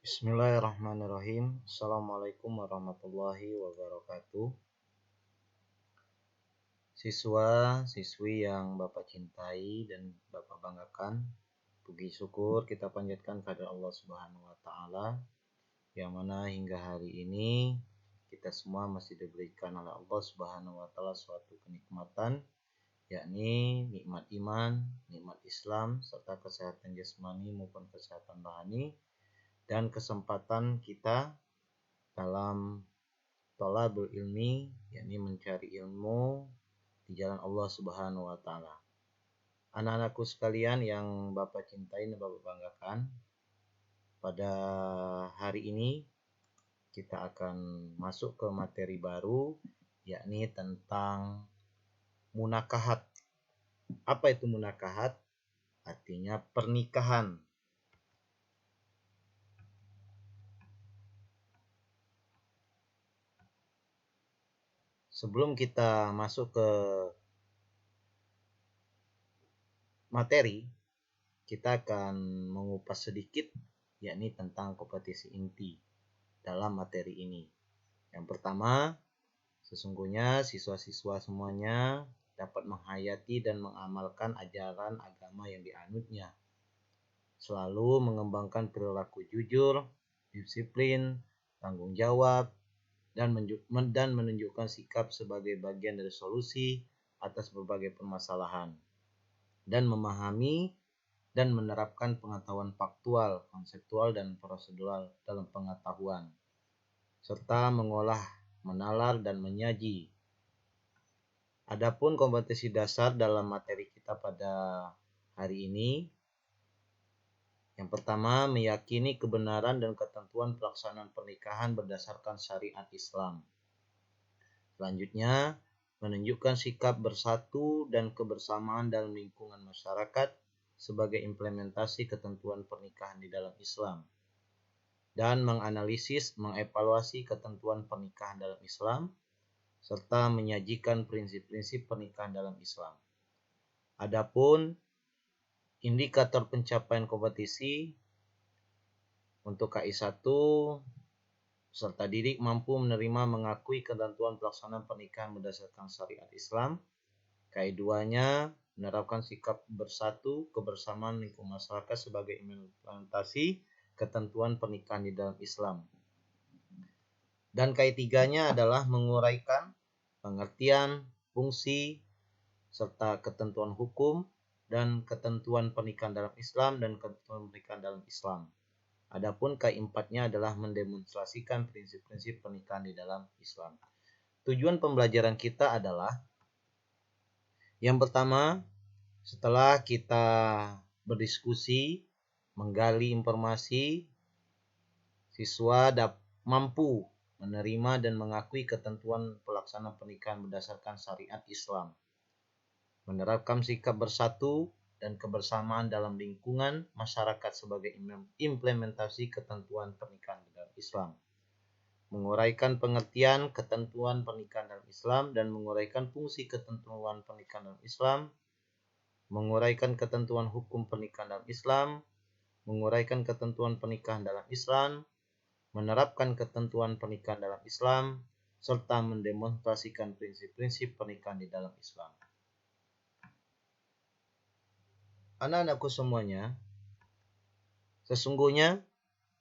Bismillahirrahmanirrahim. Assalamualaikum warahmatullahi wabarakatuh. Siswa-siswi yang Bapak cintai dan Bapak banggakan, puji syukur kita panjatkan kepada Allah Subhanahu wa taala yang mana hingga hari ini kita semua masih diberikan oleh Allah Subhanahu wa taala suatu kenikmatan, yakni nikmat iman, nikmat Islam serta kesehatan jasmani maupun kesehatan rohani dan kesempatan kita dalam thalabul ilmi, yakni mencari ilmu di jalan Allah Subhanahu wa taala. Anak-anakku sekalian yang Bapak cintai dan Bapak banggakan, pada hari ini kita akan masuk ke materi baru, yakni tentang munakahat. Apa itu munakahat? Artinya pernikahan. Sebelum kita masuk ke materi, kita akan mengupas sedikit, yakni tentang kompetisi inti dalam materi ini. Yang pertama, sesungguhnya siswa-siswa semuanya dapat menghayati dan mengamalkan ajaran agama yang dianutnya. Selalu mengembangkan perilaku jujur, disiplin, tanggung jawab, dan menunjukkan sikap sebagai bagian dari solusi atas berbagai permasalahan, dan memahami dan menerapkan pengetahuan faktual, konseptual, dan prosedural dalam pengetahuan, serta mengolah, menalar, dan menyaji. Adapun kompetisi dasar dalam materi kita pada hari ini, yang pertama, meyakini kebenaran dan ketentuan pelaksanaan pernikahan berdasarkan syariat Islam. Selanjutnya, menunjukkan sikap bersatu dan kebersamaan dalam lingkungan masyarakat sebagai implementasi ketentuan pernikahan di dalam Islam, dan menganalisis, mengevaluasi ketentuan pernikahan dalam Islam, serta menyajikan prinsip-prinsip pernikahan dalam Islam. Adapun indikator pencapaian kompetisi untuk KI1, peserta didik mampu menerima mengakui ketentuan pelaksanaan pernikahan berdasarkan syariat Islam. KI2-nya menerapkan sikap bersatu kebersamaan lingkungan masyarakat sebagai implementasi ketentuan pernikahan di dalam Islam. Dan KI3-nya adalah menguraikan pengertian, fungsi, serta ketentuan hukum dan ketentuan pernikahan dalam Islam dan ketentuan pernikahan dalam Islam. Adapun KI4-nya adalah mendemonstrasikan prinsip-prinsip pernikahan di dalam Islam. Tujuan pembelajaran kita adalah, yang pertama, setelah kita berdiskusi, menggali informasi, siswa mampu menerima dan mengakui ketentuan pelaksanaan pernikahan berdasarkan syariat Islam, menerapkan sikap bersatu dan kebersamaan dalam lingkungan masyarakat sebagai implementasi ketentuan pernikahan dalam Islam, menguraikan pengertian ketentuan pernikahan dalam Islam dan menguraikan fungsi ketentuan pernikahan dalam Islam, menguraikan ketentuan hukum pernikahan dalam Islam, menguraikan ketentuan pernikahan dalam Islam, menerapkan ketentuan pernikahan dalam Islam, serta mendemonstrasikan prinsip-prinsip pernikahan di dalam Islam. Anak-anakku semuanya, sesungguhnya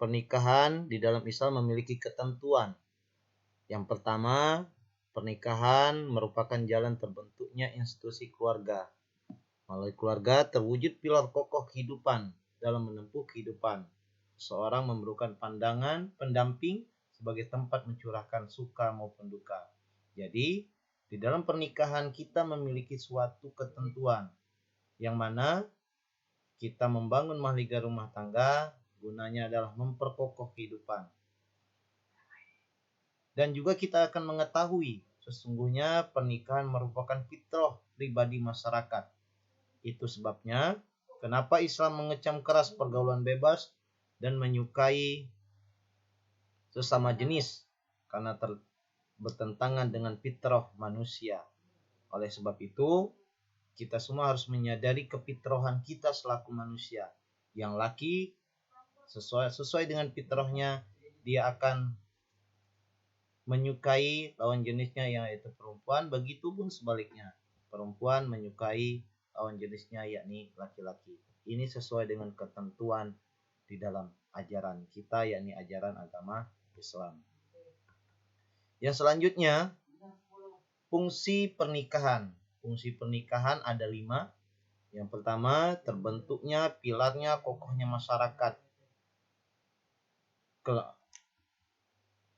pernikahan di dalam Islam memiliki ketentuan. Yang pertama, pernikahan merupakan jalan terbentuknya institusi keluarga. Melalui keluarga terwujud pilar kokoh kehidupan dalam menempuh kehidupan. Seseorang memerlukan pendamping sebagai tempat mencurahkan suka maupun duka. Jadi, di dalam pernikahan kita memiliki suatu ketentuan yang mana kita membangun mahligai rumah tangga gunanya adalah memperkokoh kehidupan. Dan juga kita akan mengetahui sesungguhnya pernikahan merupakan fitrah pribadi masyarakat. Itu sebabnya kenapa Islam mengecam keras pergaulan bebas dan menyukai sesama jenis, karena bertentangan dengan fitrah manusia. Oleh sebab itu, kita semua harus menyadari kefitrahan kita selaku manusia. Yang laki Sesuai dengan fitrahnya, dia akan menyukai lawan jenisnya yaitu perempuan, begitupun sebaliknya. Perempuan menyukai lawan jenisnya yakni laki-laki. Ini sesuai dengan ketentuan di dalam ajaran kita yakni ajaran agama Islam. Yang selanjutnya, fungsi pernikahan. Fungsi pernikahan ada 5. Yang pertama, terbentuknya, pilarnya, kokohnya masyarakat.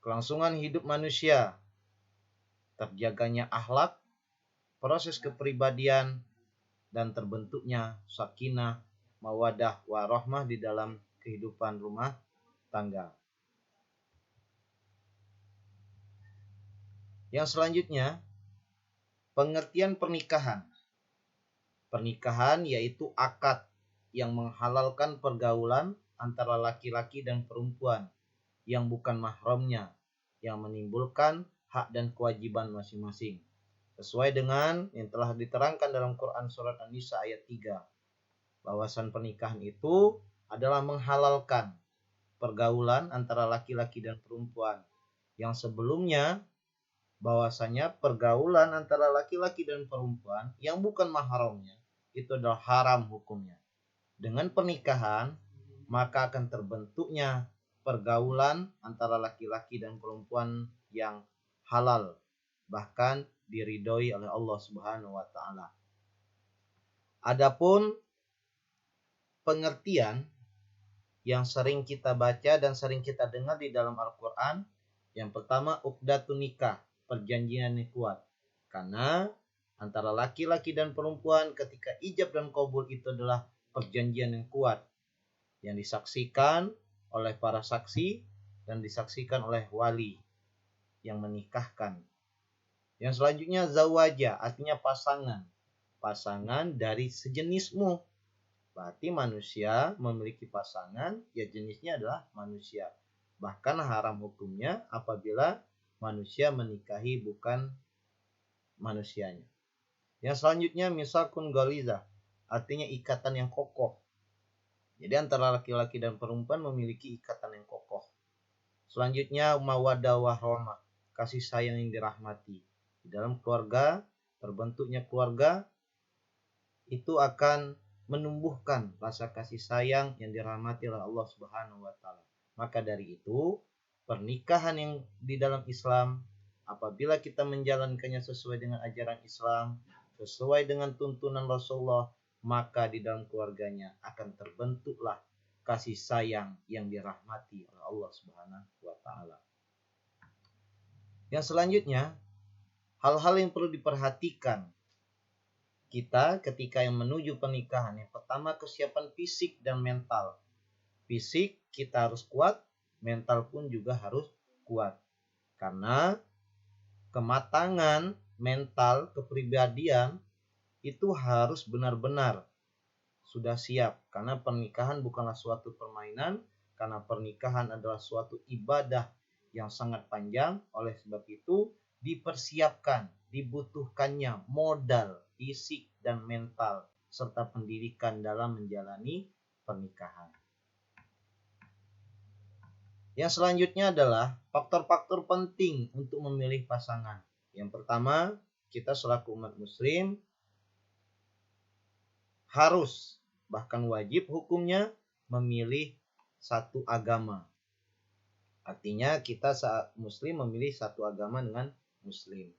Kelangsungan hidup manusia, terjaganya akhlak, proses kepribadian, dan terbentuknya sakinah, mawadah, warahmah di dalam kehidupan rumah tangga. Yang selanjutnya, pengertian pernikahan. Pernikahan yaitu akad yang menghalalkan pergaulan antara laki-laki dan perempuan yang bukan mahramnya, yang menimbulkan hak dan kewajiban masing-masing. Sesuai dengan yang telah diterangkan dalam Quran surat An-Nisa ayat 3. Bahwasan pernikahan itu adalah menghalalkan pergaulan antara laki-laki dan perempuan. Yang sebelumnya bahwasanya pergaulan antara laki-laki dan perempuan yang bukan mahramnya itu adalah haram hukumnya. Dengan pernikahan maka akan terbentuknya pergaulan antara laki-laki dan perempuan yang halal, bahkan diridhoi oleh Allah Subhanahu wa taala. Adapun pengertian yang sering kita baca dan sering kita dengar di dalam Al-Qur'an, yang pertama uqdatun nikah, perjanjian yang kuat. Karena antara laki-laki dan perempuan ketika ijab dan qabul itu adalah perjanjian yang kuat yang disaksikan oleh para saksi dan disaksikan oleh wali yang menikahkan. Yang selanjutnya zawaja, artinya pasangan. Pasangan dari sejenismu. Berarti manusia memiliki pasangan, ya jenisnya adalah manusia. Bahkan haram hukumnya apabila manusia menikahi bukan manusianya. Yang selanjutnya misakun ghaliza, artinya ikatan yang kokoh. Jadi antara laki-laki dan perempuan memiliki ikatan yang kokoh. Selanjutnya mawaddah warahmah, kasih sayang yang dirahmati. Di dalam keluarga, terbentuknya keluarga itu akan menumbuhkan rasa kasih sayang yang dirahmati oleh Allah Subhanahu wa taala. Maka dari itu, pernikahan yang di dalam Islam apabila kita menjalankannya sesuai dengan ajaran Islam, sesuai dengan tuntunan Rasulullah, maka di dalam keluarganya akan terbentuklah kasih sayang yang dirahmati oleh Allah Subhanahu wa taala. Yang selanjutnya, hal-hal yang perlu diperhatikan kita ketika yang menuju pernikahan. Yang pertama, kesiapan fisik dan mental. Fisik kita harus kuat, mental pun juga harus kuat. Karena kematangan mental, kepribadian itu harus benar-benar sudah siap. Karena pernikahan bukanlah suatu permainan, karena pernikahan adalah suatu ibadah yang sangat panjang. Oleh sebab itu dipersiapkan, dibutuhkannya modal fisik dan mental serta pendidikan dalam menjalani pernikahan. Yang selanjutnya adalah faktor-faktor penting untuk memilih pasangan. Yang pertama, kita selaku umat muslim harus, bahkan wajib hukumnya memilih satu agama. Artinya kita saat muslim memilih satu agama dengan muslim.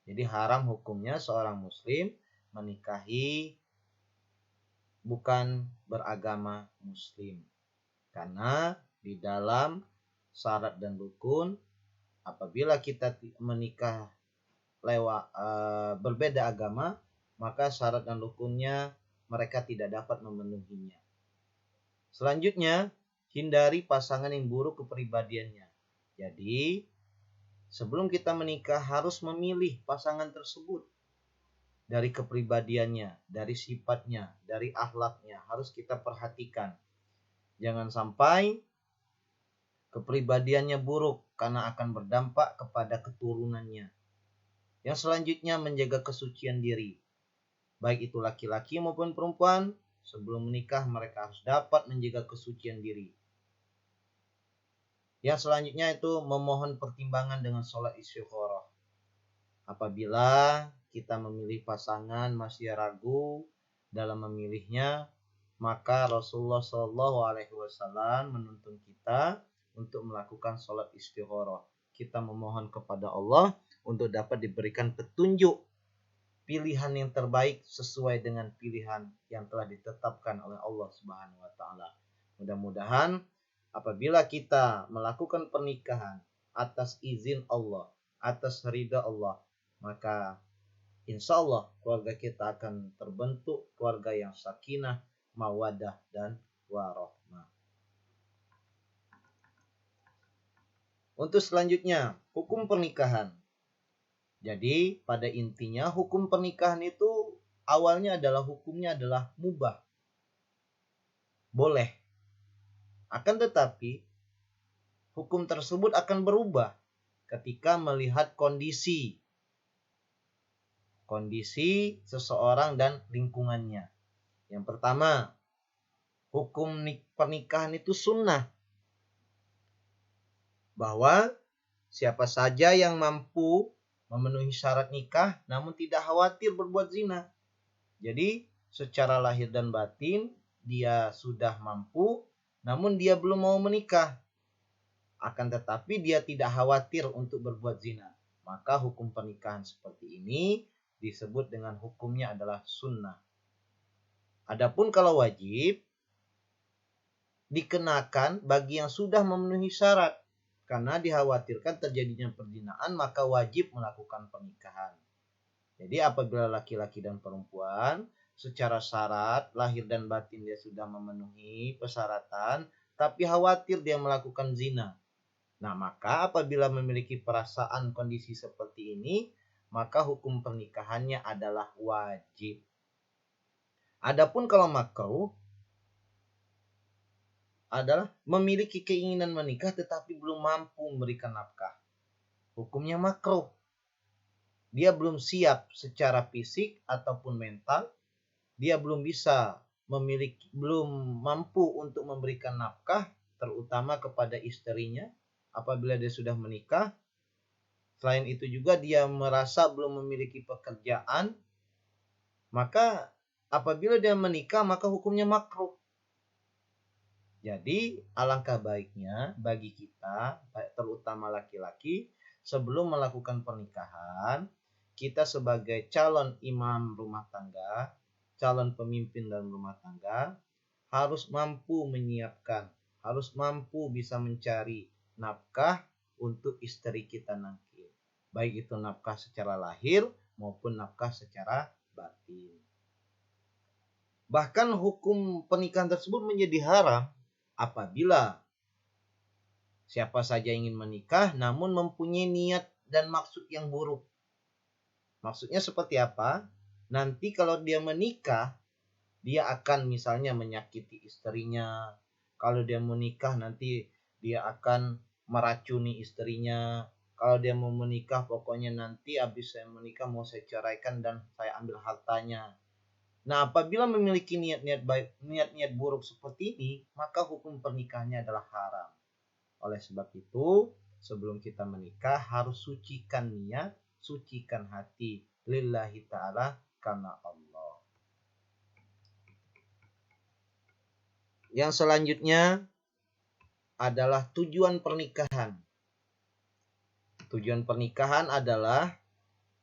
Jadi haram hukumnya seorang muslim menikahi bukan beragama muslim. Karena di dalam syarat dan rukun apabila kita menikah berbeda agama, maka syarat dan rukunnya mereka tidak dapat memenuhinya. Selanjutnya, hindari pasangan yang buruk kepribadiannya. Jadi, sebelum kita menikah harus memilih pasangan tersebut. Dari kepribadiannya, dari sifatnya, dari akhlaknya harus kita perhatikan. Jangan sampai kepribadiannya buruk karena akan berdampak kepada keturunannya. Yang selanjutnya menjaga kesucian diri. Baik itu laki-laki maupun perempuan, sebelum menikah mereka harus dapat menjaga kesucian diri. Yang selanjutnya itu memohon pertimbangan dengan sholat istikharah. Apabila kita memilih pasangan masih ragu dalam memilihnya, maka Rasulullah SAW menuntun kita untuk melakukan sholat istikharah. Kita memohon kepada Allah untuk dapat diberikan petunjuk pilihan yang terbaik sesuai dengan pilihan yang telah ditetapkan oleh Allah Subhanahu wa taala. Mudah-mudahan apabila kita melakukan pernikahan atas izin Allah, atas ridha Allah, maka insya Allah keluarga kita akan terbentuk keluarga yang sakinah, mawadah, dan warahmah. Untuk selanjutnya, hukum pernikahan. Jadi pada intinya hukum pernikahan itu awalnya adalah hukumnya adalah mubah. Boleh. Akan tetapi hukum tersebut akan berubah ketika melihat kondisi seseorang dan lingkungannya. Yang pertama, hukum pernikahan itu sunnah. Bahwa siapa saja yang mampu memenuhi syarat nikah namun tidak khawatir berbuat zina. Jadi secara lahir dan batin dia sudah mampu namun dia belum mau menikah. Akan tetapi dia tidak khawatir untuk berbuat zina. Maka hukum pernikahan seperti ini disebut dengan hukumnya adalah sunnah. Adapun kalau wajib dikenakan bagi yang sudah memenuhi syarat. Karena dikhawatirkan terjadinya perzinahan, maka wajib melakukan pernikahan. Jadi apabila laki-laki dan perempuan secara syarat, lahir dan batin dia sudah memenuhi persyaratan, tapi khawatir dia melakukan zina. Nah, maka apabila memiliki perasaan kondisi seperti ini, maka hukum pernikahannya adalah wajib. Adapun kalau makruh, adalah memiliki keinginan menikah tetapi belum mampu memberikan nafkah. Hukumnya makruh. Dia belum siap secara fisik ataupun mental. Dia belum mampu untuk memberikan nafkah, terutama kepada istrinya apabila dia sudah menikah. Selain itu juga dia merasa belum memiliki pekerjaan. Maka apabila dia menikah, maka hukumnya makruh. Jadi alangkah baiknya bagi kita, terutama laki-laki, sebelum melakukan pernikahan, kita sebagai calon imam rumah tangga, calon pemimpin dalam rumah tangga, harus mampu menyiapkan, harus mampu bisa mencari nafkah untuk istri kita nanti. Baik itu nafkah secara lahir maupun nafkah secara batin. Bahkan hukum pernikahan tersebut menjadi haram apabila siapa saja ingin menikah namun mempunyai niat dan maksud yang buruk. Maksudnya seperti apa? Nanti kalau dia menikah, dia akan misalnya menyakiti istrinya. Kalau dia menikah nanti dia akan meracuni istrinya. Kalau dia mau menikah pokoknya nanti habis saya menikah mau saya ceraikan dan saya ambil hartanya. Nah, apabila memiliki niat-niat buruk seperti ini, maka hukum pernikahannya adalah haram. Oleh sebab itu, sebelum kita menikah harus sucikan niat, sucikan hati lillahi ta'ala karena Allah. Yang selanjutnya adalah tujuan pernikahan. Tujuan pernikahan adalah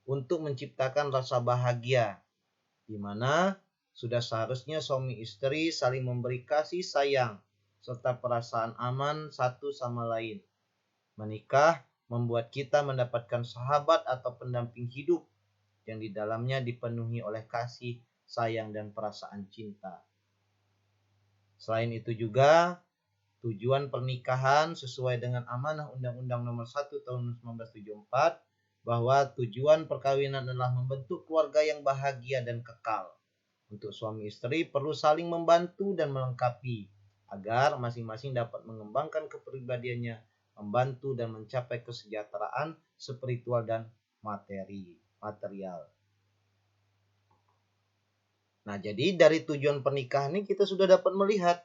untuk menciptakan rasa bahagia, di mana sudah seharusnya suami istri saling memberi kasih sayang serta perasaan aman satu sama lain. Menikah membuat kita mendapatkan sahabat atau pendamping hidup yang di dalamnya dipenuhi oleh kasih, sayang, dan perasaan cinta. Selain itu juga tujuan pernikahan sesuai dengan amanah Undang-Undang Nomor 1 Tahun 1974 bahwa tujuan perkawinan adalah membentuk keluarga yang bahagia dan kekal. Untuk suami istri perlu saling membantu dan melengkapi agar masing-masing dapat mengembangkan kepribadiannya, membantu dan mencapai kesejahteraan spiritual dan material. Nah, jadi dari tujuan pernikahan ini kita sudah dapat melihat